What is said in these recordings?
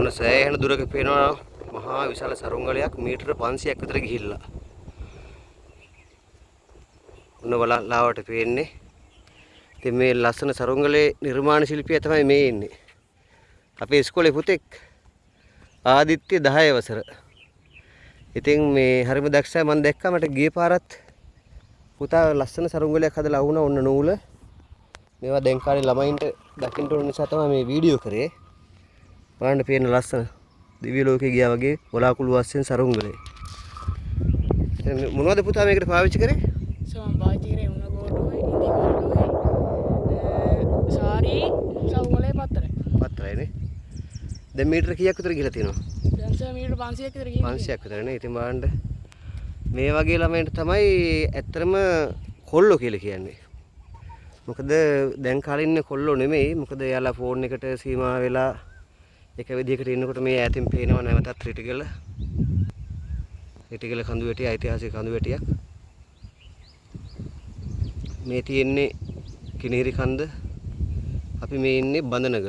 ඔන්න සෑහෙන දුරක පේනවා මහා විශාල සරුංගලයක් මීටර 500ක් විතර ගිහිල්ලා. ඔන්න වලලාවට පේන්නේ. ඉතින් මේ ලස්සන සරුංගලේ නිර්මාණ ශිල්පියා තමයි මේ ඉන්නේ. අපේ ඉස්කෝලේ පුතෙක් ආදිත්‍ය 10 වසර. ඉතින් මේ හරිම දක්ෂයි. මම දැක්කා මට ගිය පාරත් පුතා ලස්සන සරුංගලයක් හදලා වුණා ඔන්න නූල. මේවා දැන් කාලේ ළමයින්ට දකින්න ඕන නිසා තමයි මේ වීඩියෝ කරේ. බලන්න පේන ලස්සන දිව්‍ය ලෝකේ ගියා වගේ වලාකුළු වස්සෙන් සරුංගලේ. මොනවද පුතා මේකට පාවිච්චි කරේ? මම පාවිච්චි කරේ උණ ගෝටුවේ, ඉදි ගෝටුවේ, සාරි, සරුංගලේ පත්තරයි. පත්තරයිනේ. දැන් මීටර කීයක් විතර ගිහලා තියෙනවද? දැන් සර් මීටර 500ක් විතර ගිහින් 500ක් විතරනේ. ඉතින් බලන්න මේ වගේ ළමයින්ට තමයි ඇත්තටම කොල්ලෝ කියලා කියන්නේ. මොකද දැන් කාලේ ඉන්නේ කොල්ලෝ නෙමෙයි. මොකද එයාලා ෆෝන් එකට සීමා වෙලා එක විදිහකට ඉන්නකොට මේ ඈතින් පේනවා නැවතත් රිටිගල කඳු වැටිය ඓතිහාසික කඳු වැටියක්. මේ තියෙන්නේ කිනීරි කන්ද. අපි මේ ඉන්නේ බඳනගල.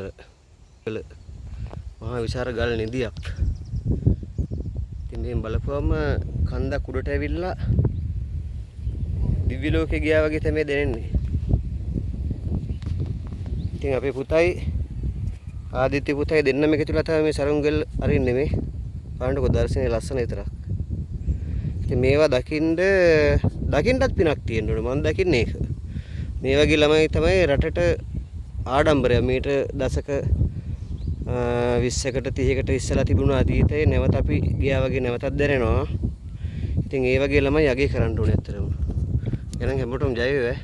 මහා විශාල ගල් නිදියක්. ඉතින් මේ බලපුවම කන්දක් උඩට ඇවිල්ලා දිව්‍ය ලෝකේ ගියා වගේ තමයි දැනෙන්නේ. ඉතින් අපේ පුතයි ආදිත්‍ය පුතයි දෙන්නම එකතුලා තමයි මේ සරුංගල් අරින්නේ මේ. බලන්නකො දර්ශනේ ලස්සන විතරක්. ඉතින් මේවා දකින්නත් පිනක් තියෙන්න ඕනේ. මම දකින්නේ ඒක. මේ වගේ ළමයි තමයි රටට ආඩම්බරය. මීට දශක 20කට 30කට ඉස්සලා තිබුණු අතීතේ නැවත අපි ගියා වගේ නැවතත් දැනෙනවා. ඉතින් ඒ වගේ ළමයි යගේ කරන්න ඕනේ ඇත්තටම. එහෙනම් හැමෝටම ජය වේවා.